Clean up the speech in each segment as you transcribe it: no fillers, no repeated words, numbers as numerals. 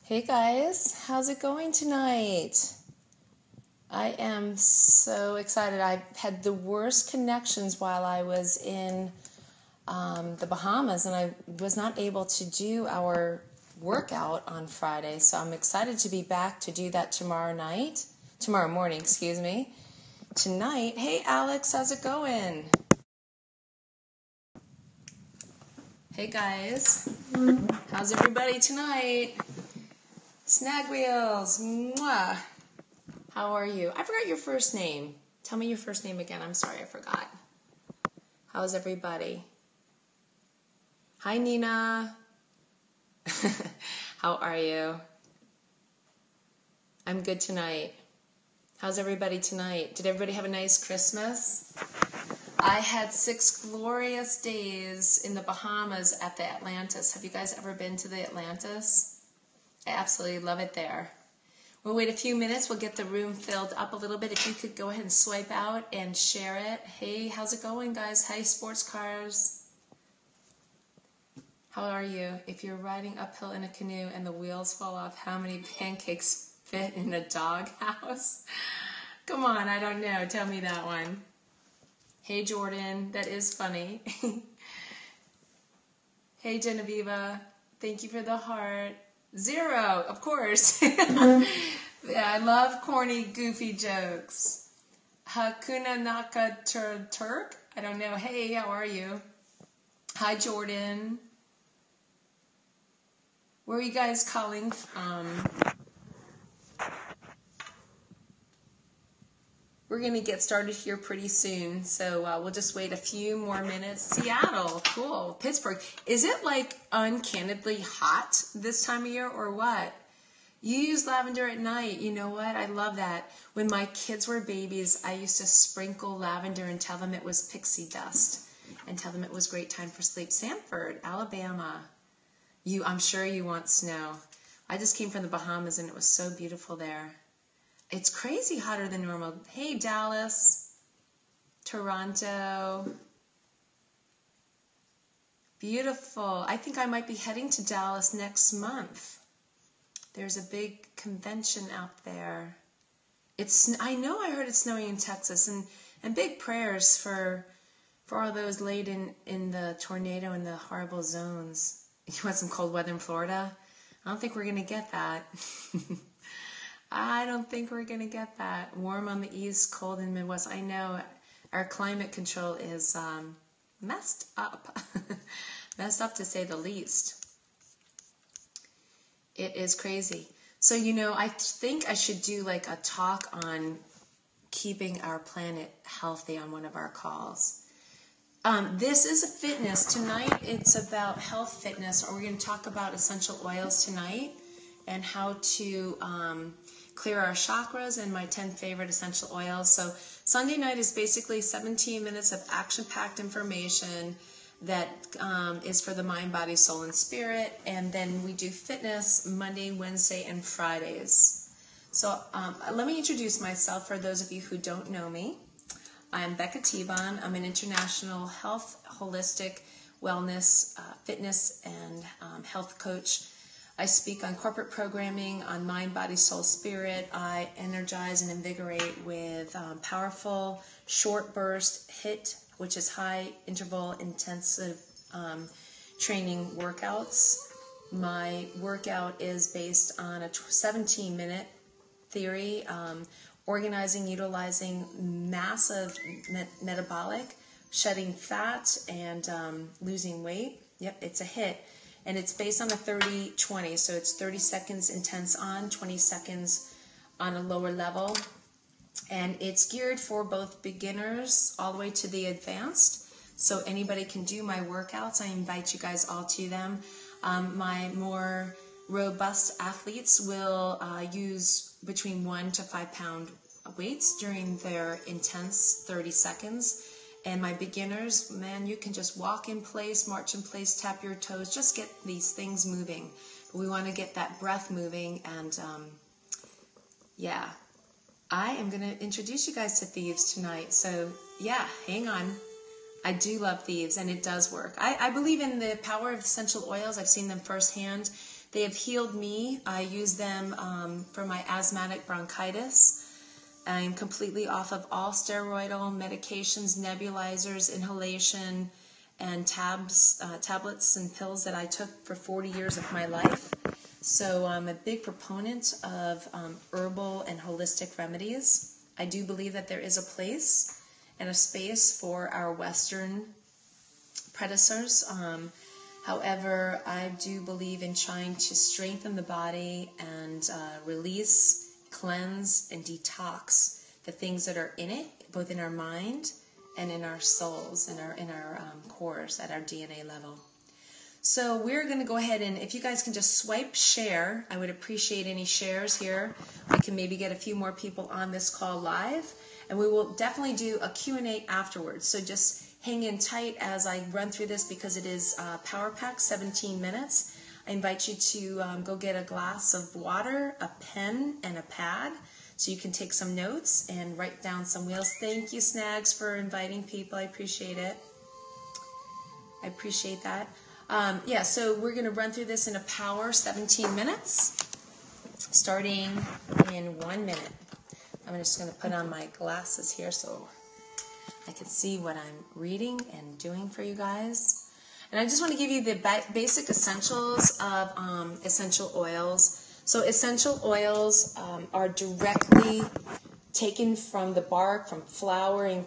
Hey guys, how's it going tonight? I am so excited. I had the worst connections while I was in the Bahamas, and I was not able to do our workout on Friday. So I'm excited to be back to do that tomorrow morning, excuse me. Tonight, hey Alex, how's it going? Hey guys, how's everybody tonight? Snag Wheels, mwah. How are you? I forgot your first name. Tell me your first name again. I'm sorry, I forgot. How's everybody? Hi, Nina. How are you? I'm good tonight. How's everybody tonight? Did everybody have a nice Christmas? I had 6 glorious days in the Bahamas at the Atlantis. Have you guys ever been to the Atlantis? I absolutely love it there. We'll wait a few minutes. We'll get the room filled up a little bit. If you could go ahead and swipe out and share it. Hey, how's it going, guys? Hey, sports cars. How are you? If you're riding uphill in a canoe and the wheels fall off, how many pancakes fit in a doghouse? Come on, I don't know. Tell me that one. Hey, Jordan. That is funny. Hey, Genevieve. Thank you for the heart. 0, of course. Yeah, I love corny, goofy jokes. Hakuna Naka Turk? I don't know. Hey, how are you? Hi, Jordan. Where are you guys calling from? We're going to get started here pretty soon, so we'll just wait a few more minutes. Seattle, cool. Pittsburgh. Is it like uncannedly hot this time of year or what? You use lavender at night. You know what? I love that. When my kids were babies, I used to sprinkle lavender and tell them it was pixie dust and tell them it was great time for sleep. Sanford, Alabama. I'm sure you want snow. I just came from the Bahamas and it was so beautiful there. It's crazy hotter than normal. Hey, Dallas, Toronto. Beautiful. I think I might be heading to Dallas next month. There's a big convention out there. I know I heard it's snowing in Texas, and big prayers for all those laid in the tornado and the horrible zones. You want some cold weather in Florida? I don't think we're going to get that. I don't think we're going to get that. Warm on the east, cold in the Midwest. I know our climate control is messed up. Messed up to say the least. It is crazy. So, I think I should do like a talk on keeping our planet healthy on one of our calls. This is a fitness. Tonight it's about health fitness, or we're going to talk about essential oils tonight and how to clear our chakras and my 10 favorite essential oils. So Sunday night is basically 17 minutes of action-packed information that is for the mind, body, soul, and spirit. And then we do fitness Monday, Wednesday, and Fridays. So let me introduce myself for those of you who don't know me. I'm Becca Tebon. I'm an international health, holistic, wellness, fitness, and health coach. I speak on corporate programming, on mind, body, soul, spirit. I energize and invigorate with powerful, short burst HIIT, which is high interval intensive training workouts. My workout is based on a 17-minute theory, organizing, utilizing massive metabolic, shedding fat, and losing weight. Yep, it's a HIIT. And it's based on a 30-20, so it's 30 seconds intense on, 20 seconds on a lower level. And it's geared for both beginners all the way to the advanced. So anybody can do my workouts. I invite you guys all to them. My more robust athletes will use between 1 to 5 pound weights during their intense 30 seconds. And my beginners, man, you can just walk in place, march in place, tap your toes, just get these things moving. But we want to get that breath moving, and yeah. I am going to introduce you guys to thieves tonight. So yeah, hang on. I do love thieves, and it does work. I believe in the power of essential oils. I've seen them firsthand. They have healed me. I use them for my asthmatic bronchitis. I'm completely off of all steroidal medications, nebulizers, inhalation, and tablets and pills that I took for 40 years of my life. So I'm a big proponent of herbal and holistic remedies. I do believe that there is a place and a space for our Western predecessors. However, I do believe in trying to strengthen the body and release, cleanse, and detox the things that are in it, both in our mind and in our souls, in our cores, at our DNA level. So we're going to go ahead and, if you guys can just swipe share, I would appreciate any shares here. We can maybe get a few more people on this call live, and we will definitely do a Q&A afterwards. So just hang in tight as I run through this, because it is Power Pack, 17 minutes. I invite you to go get a glass of water, a pen, and a pad, so you can take some notes and write down some wheels. Thank you, Snags, for inviting people. I appreciate it. I appreciate that. Yeah, so we're going to run through this in a power 17 minutes, starting in 1 minute. I'm just going to put on my glasses here so I can see what I'm reading and doing for you guys. And I just want to give you the basic essentials of essential oils. So essential oils are directly taken from the bark, from flowering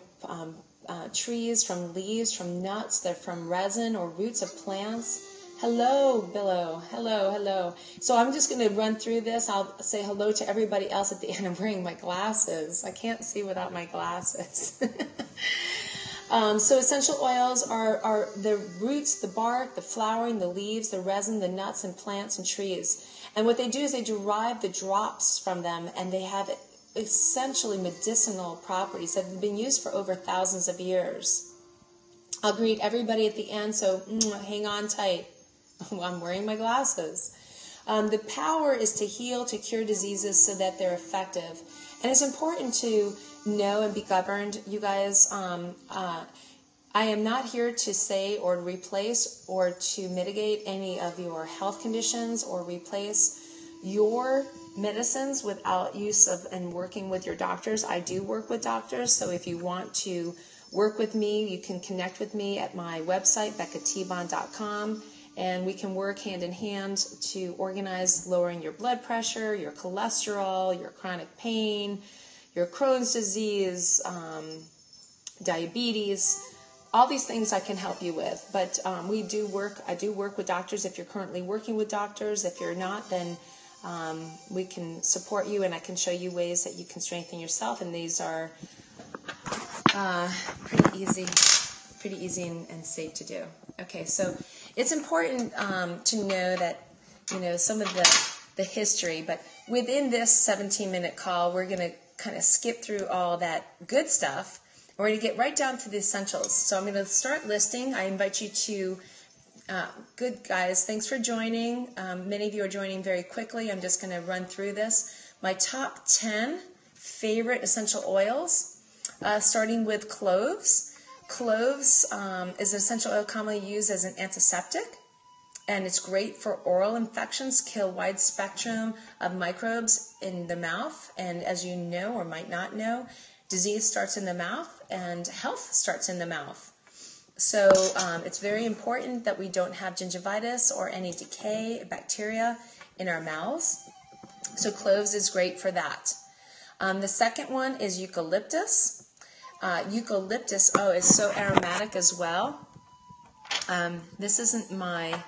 trees, from leaves, from nuts. They're from resin or roots of plants. Hello, Billow. Hello, hello. So I'm just going to run through this. I'll say hello to everybody else at the end. I'm wearing my glasses. I can't see without my glasses. So essential oils are the roots, the bark, the flowering, the leaves, the resin, the nuts and plants and trees. And what they do is they derive the drops from them, and they have essentially medicinal properties that have been used for over thousands of years. I'll greet everybody at the end, so hang on tight. I'm wearing my glasses. The power is to heal, to cure diseases so that they're effective. And it's important to know and be governed, you guys. I am not here to say or replace or to mitigate any of your health conditions or replace your medicines without use of and working with your doctors. I do work with doctors, so if you want to work with me, you can connect with me at my website, beccatbond.com, and we can work hand in hand to organize lowering your blood pressure, your cholesterol, your chronic pain, your Crohn's disease, diabetes. All these things I can help you with. But I do work with doctors if you're currently working with doctors. If you're not, then we can support you, and I can show you ways that you can strengthen yourself. And these are pretty easy and safe to do. Okay, so it's important to know that, some of the history, but within this 17-minute call, we're going to kind of skip through all that good stuff. We're going to get right down to the essentials. So I'm going to start listing. I invite you to, good guys, thanks for joining. Many of you are joining very quickly. I'm just going to run through this. My top 10 favorite essential oils, starting with cloves. Cloves is an essential oil commonly used as an antiseptic, and it's great for oral infections, kill wide spectrum of microbes in the mouth. And as you know or might not know, disease starts in the mouth and health starts in the mouth. So it's very important that we don't have gingivitis or any decay, bacteria in our mouths. So cloves is great for that. The second one is eucalyptus. Eucalyptus, is so aromatic as well. This isn't my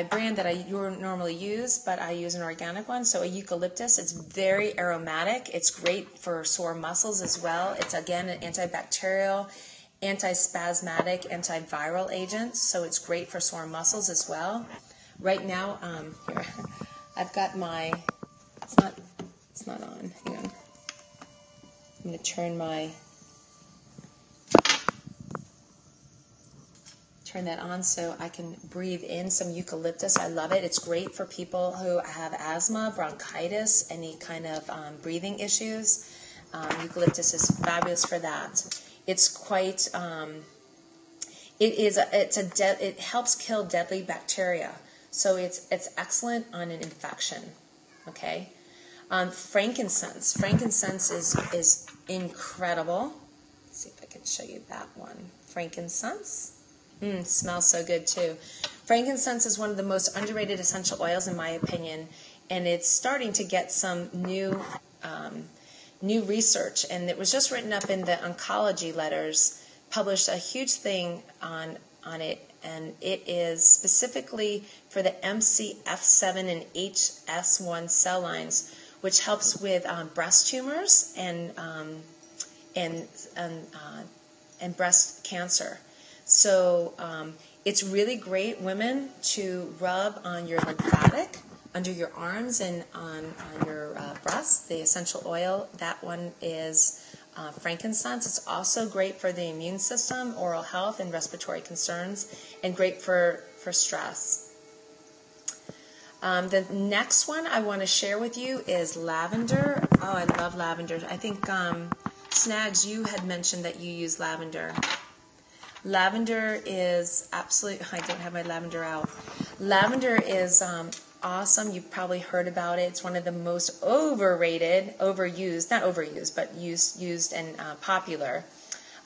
brand that I normally use, but I use an organic one. So a eucalyptus, it's very aromatic. It's great for sore muscles as well. It's, again, an antibacterial, antispasmodic, antiviral agent. So it's great for sore muscles as well. Right now, here, I've got my, it's not on. Hang on. I'm going to turn that on so I can breathe in some eucalyptus. I love it. It's great for people who have asthma, bronchitis, any kind of breathing issues. Eucalyptus is fabulous for that. It's quite, it helps kill deadly bacteria. So it's excellent on an infection. Okay. Frankincense. Frankincense is incredible. Let's see if I can show you that one. Frankincense. Smells so good too. Frankincense is one of the most underrated essential oils in my opinion, and it's starting to get some new research. And it was just written up in the oncology letters, published a huge thing on it, and it is specifically for the MCF7 and HS1 cell lines, which helps with breast tumors and breast cancer. So it's really great, women, to rub on your lymphatic, under your arms and on your breasts. The essential oil, that one is frankincense. It's also great for the immune system, oral health, and respiratory concerns, and great for stress. The next one I want to share with you is lavender. Oh, I love lavender. I think, Snags, you had mentioned that you use lavender. Lavender is absolutely, I don't have my lavender out. Lavender is awesome. You've probably heard about it. It's one of the most overused, not overused, but used and popular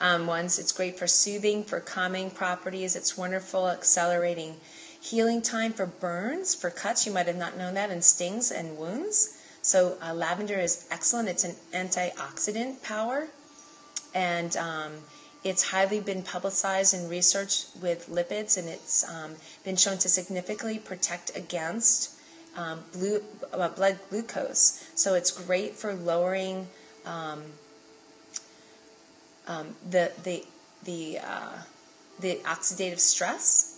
ones. It's great for soothing, for calming properties. It's wonderful, accelerating healing time for burns, for cuts. You might have not known that, and stings and wounds. So lavender is excellent. It's an antioxidant power, and it's highly been publicized in research with lipids, and it's been shown to significantly protect against blood glucose. So it's great for lowering the oxidative stress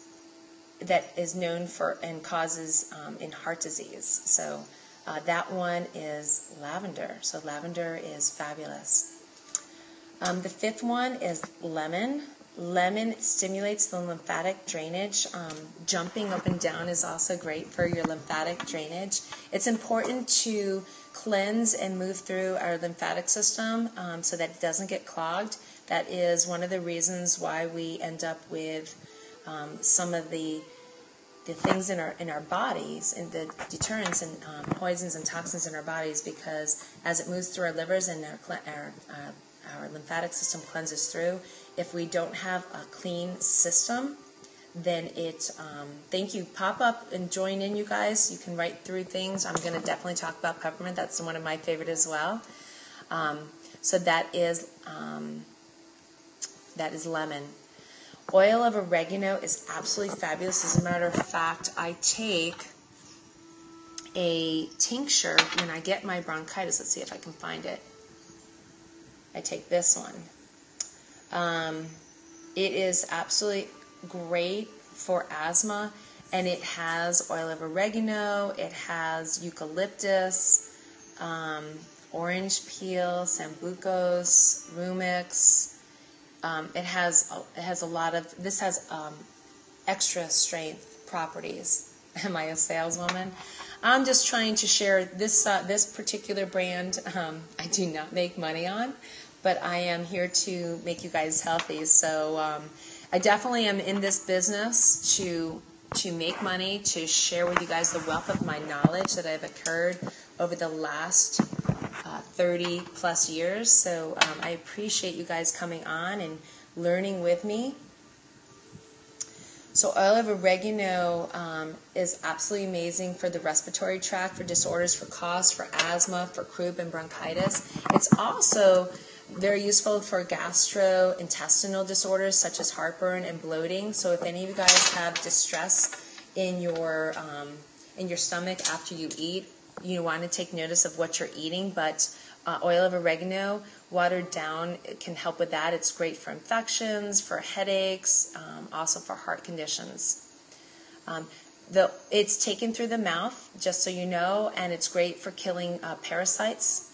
that is known for and causes in heart disease. So that one is lavender. So lavender is fabulous. The fifth one is lemon. Lemon stimulates the lymphatic drainage. Jumping up and down is also great for your lymphatic drainage. It's important to cleanse and move through our lymphatic system so that it doesn't get clogged. That is one of the reasons why we end up with some of the things in our bodies, and the deterrents and poisons and toxins in our bodies, because as it moves through our livers and our lymphatic system cleanses through, if we don't have a clean system, then it, thank you, pop up and join in, you guys. You can write through things. I'm going to definitely talk about peppermint. That's one of my favorite as well. So that is lemon. Oil of oregano is absolutely fabulous. As a matter of fact, I take a tincture when I get my bronchitis. Let's see if I can find it. I take this one. It is absolutely great for asthma, and it has oil of oregano, it has eucalyptus, orange peel, sambucos, rumix. It has a lot of, this has extra strength properties. Am I a saleswoman? I'm just trying to share this particular brand. I do not make money on, but I am here to make you guys healthy. So I definitely am in this business to make money, to share with you guys the wealth of my knowledge that I've occurred over the last 30 plus years. So I appreciate you guys coming on and learning with me. So oil of oregano is absolutely amazing for the respiratory tract, for disorders, for coughs, for asthma, for croup and bronchitis. It's also very useful for gastrointestinal disorders such as heartburn and bloating. So if any of you guys have distress in your stomach after you eat, you want to take notice of what you're eating, but oil of oregano, watered down, it can help with that. It's great for infections, for headaches, also for heart conditions. It's taken through the mouth, just so you know, and it's great for killing parasites.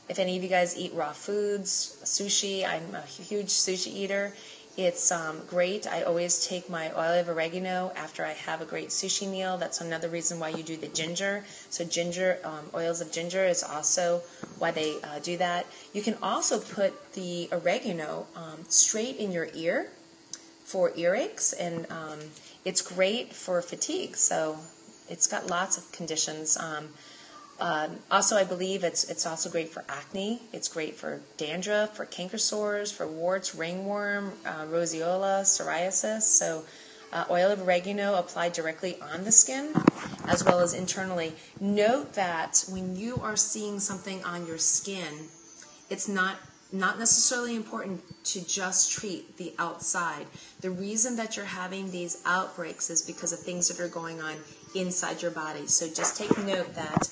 If any of you guys eat raw foods, sushi, I'm a huge sushi eater. It's great. I always take my oil of oregano after I have a great sushi meal. That's another reason why you do the ginger. So ginger, oils of ginger is also why they do that. You can also put the oregano straight in your ear for earaches, and it's great for fatigue, so it's got lots of conditions. Also, I believe it's also great for acne. It's great for dandruff, for canker sores, for warts, ringworm, roseola, psoriasis. So oil of oregano applied directly on the skin as well as internally. Note that when you are seeing something on your skin, it's not necessarily important to just treat the outside. The reason that you're having these outbreaks is because of things that are going on inside your body. So just take note that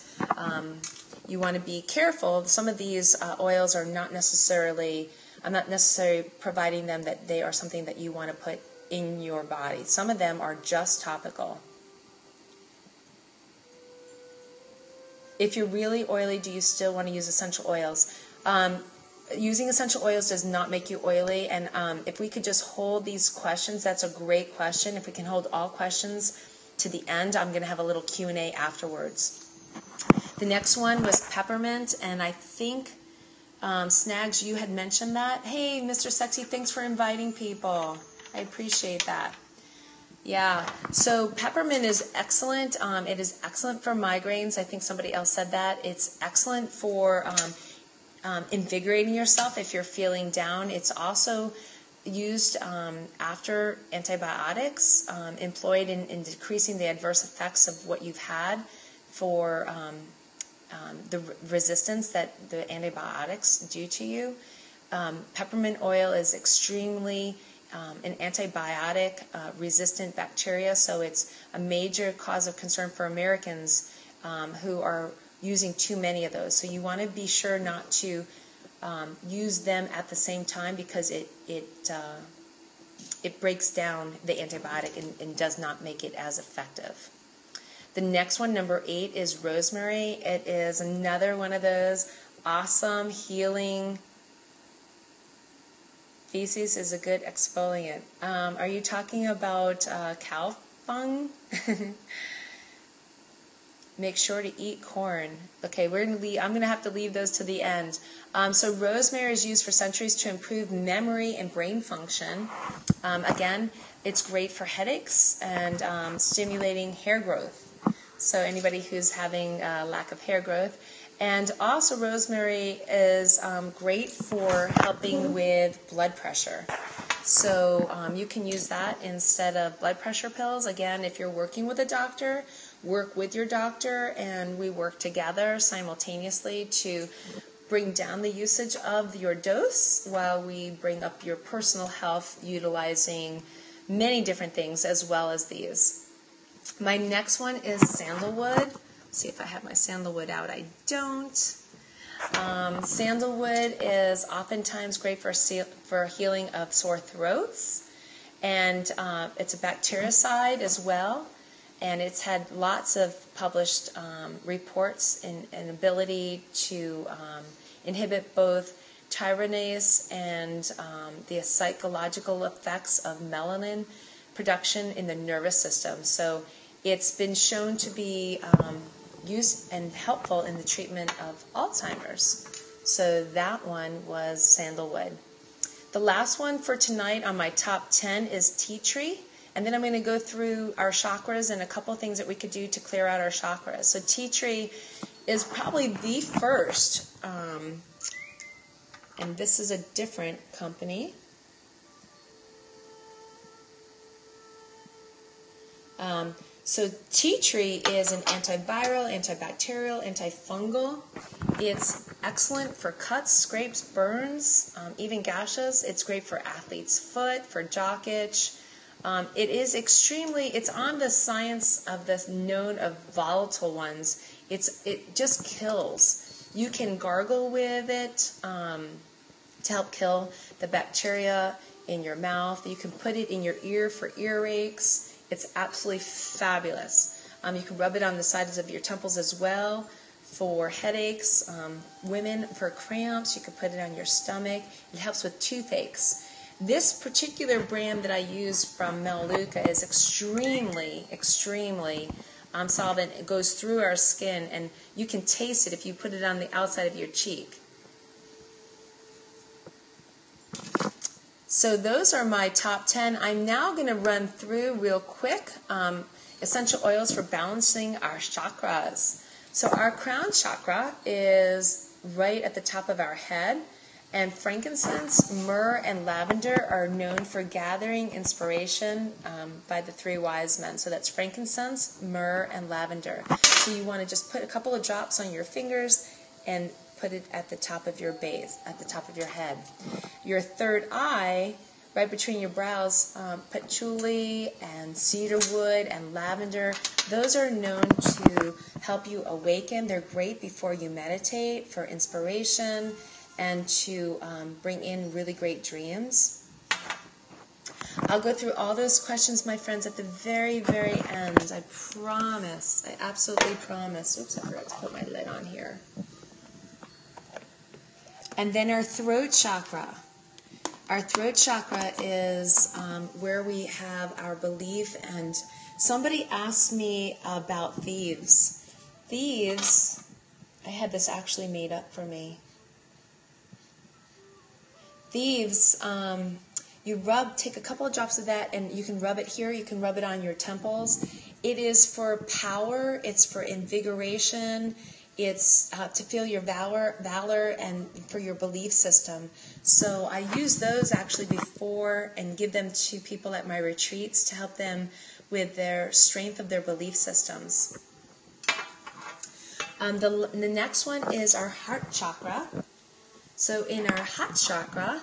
you want to be careful. Some of these oils are not necessarily, I'm not necessarily providing them that they are something that you want to put in your body. Some of them are just topical. If you're really oily, do you still want to use essential oils? Using essential oils does not make you oily, and if we could just hold these questions, that's a great question. If we can hold all questions to the end, I'm going to have a little Q&A afterwards. The next one was peppermint, and I think, Snags, you had mentioned that. Hey, Mr. Sexy, thanks for inviting people. I appreciate that. Yeah, so peppermint is excellent. It is excellent for migraines. I think somebody else said that. It's excellent for invigorating yourself if you're feeling down. It's also used after antibiotics, employed in decreasing the adverse effects of what you've had for the resistance that the antibiotics do to you. Peppermint oil is extremely an antibiotic resistant bacteria, so it's a major cause of concern for Americans who are using too many of those. So you want to be sure not to use them at the same time, because it breaks down the antibiotic and does not make it as effective. The next one, number 8, is rosemary. It is another one of those awesome healing. Feces is a good exfoliant. Are you talking about cow dung? Make sure to eat corn. Okay, I'm gonna have to leave those to the end. So rosemary is used for centuries to improve memory and brain function. Again, it's great for headaches and stimulating hair growth. So anybody who's having lack of hair growth. And also rosemary is great for helping with blood pressure. So you can use that instead of blood pressure pills. Again, if you're working with a doctor, work with your doctor, and we work together simultaneously to bring down the usage of your dose while we bring up your personal health utilizing many different things as well as these. My next one is sandalwood. Let's see if I have my sandalwood out. I don't. Sandalwood is oftentimes great for healing of sore throats, and it's a bactericide as well. And it's had lots of published reports and ability to inhibit both tyrannase and the psychological effects of melanin production in the nervous system. So it's been shown to be used and helpful in the treatment of Alzheimer's. So that one was sandalwood. The last one for tonight on my top 10 is tea tree. And then I'm going to go through our chakras and a couple of things that we could do to clear out our chakras. So tea tree is probably the first, and this is a different company. So tea tree is an antiviral, antibacterial, antifungal. It's excellent for cuts, scrapes, burns, even gashes. It's great for athlete's foot, for jock itch. It is it's on the science of the known of volatile ones. It just kills. You can gargle with it to help kill the bacteria in your mouth. You can put it in your ear for earaches. It's absolutely fabulous. You can rub it on the sides of your temples as well for headaches. Women for cramps, you can put it on your stomach. It helps with toothaches. This particular brand that I use from Melaleuca is extremely solvent. It goes through our skin, and you can taste it if you put it on the outside of your cheek. So those are my top 10. I'm now going to run through real quick essential oils for balancing our chakras. So our crown chakra is right at the top of our head, and frankincense, myrrh, and lavender are known for gathering inspiration by the three wise men. So that's frankincense, myrrh, and lavender. So you want to just put a couple of drops on your fingers and put it at the top of your base, at the top of your head. Your third eye, right between your brows, patchouli and cedarwood and lavender, those are known to help you awaken. They're great before you meditate for inspiration and to bring in really great dreams. I'll go through all those questions, my friends, at the very, very end. I promise. I absolutely promise. Oops, I forgot to put my lid on here. And then our throat chakra. Our throat chakra is where we have our belief. And somebody asked me about thieves. Thieves, I had this actually made up for me. Thieves, you take a couple of drops of that, and you can rub it here, you can rub it on your temples. It is for power, it's for invigoration, it's to feel your valor and for your belief system. So I use those actually before and give them to people at my retreats to help them with their strength of their belief systems. The next one is our heart chakra. So in our heart chakra,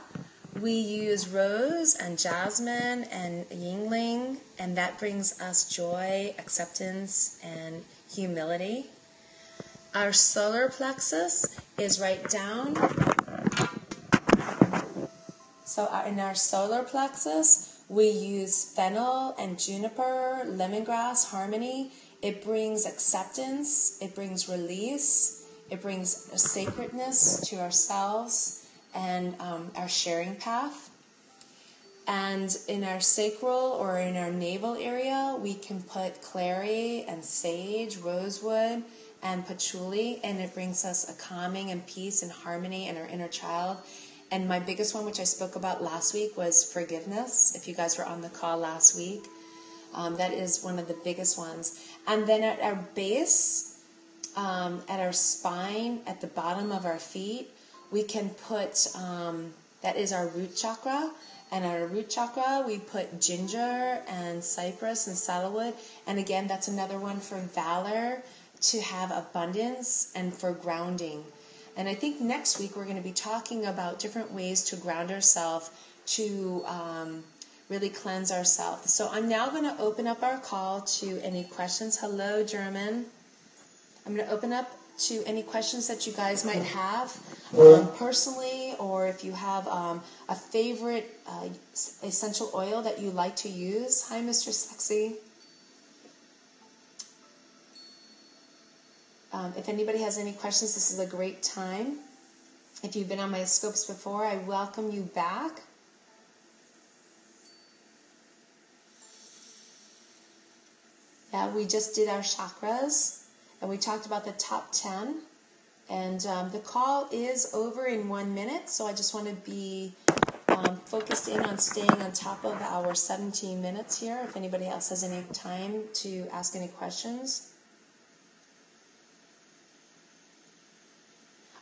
we use rose and jasmine and yingling, and that brings us joy, acceptance, and humility. Our solar plexus is right down. So in our solar plexus, we use fennel and juniper, lemongrass, harmony. It brings acceptance, it brings release, it brings a sacredness to ourselves and our sharing path. And in our sacral or in our navel area, we can put clary and sage, rosewood, and patchouli, and it brings us a calming and peace and harmony in our inner child. And my biggest one, which I spoke about last week, was forgiveness. If you guys were on the call last week, that is one of the biggest ones. And then at our base, at our spine, at the bottom of our feet, we can put, that is our root chakra. And at our root chakra, we put ginger and cypress and sandalwood. And again, that's another one for valor, to have abundance, and for grounding. And I think next week we're going to be talking about different ways to ground ourselves, to really cleanse ourselves. So I'm now going to open up our call to any questions. Hello, German. I'm going to open up to any questions that you guys might have personally, or if you have a favorite essential oil that you like to use. Hi, Mr. Sexy. If anybody has any questions, this is a great time. If you've been on my scopes before, I welcome you back. Yeah, we just did our chakras, and we talked about the top 10. And the call is over in 1 minute, so I just want to be focused in on staying on top of our 17 minutes here. If anybody else has any time to ask any questions.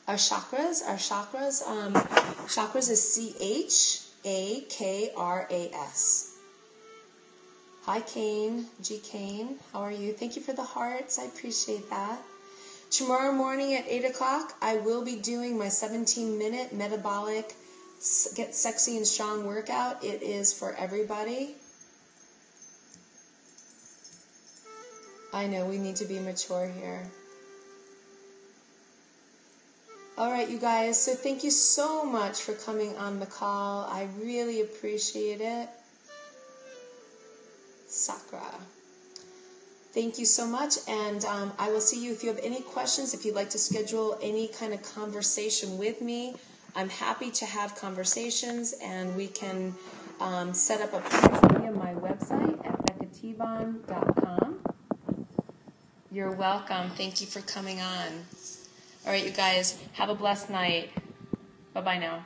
Our chakras is C-H-A-K-R-A-S. Hi, Kane, G. Kane, how are you? Thank you for the hearts, I appreciate that. Tomorrow morning at 8 o'clock, I will be doing my 17-minute metabolic Get Sexy and Strong workout. It is for everybody. I know, we need to be mature here. All right, you guys, so thank you so much for coming on the call. I really appreciate it. Sakra. Thank you so much, and I will see you. If you have any questions, if you'd like to schedule any kind of conversation with me, I'm happy to have conversations, and we can set up appointments via my website at beccatevon.com. You're welcome. Thank you for coming on. All right, you guys, have a blessed night. Bye-bye now.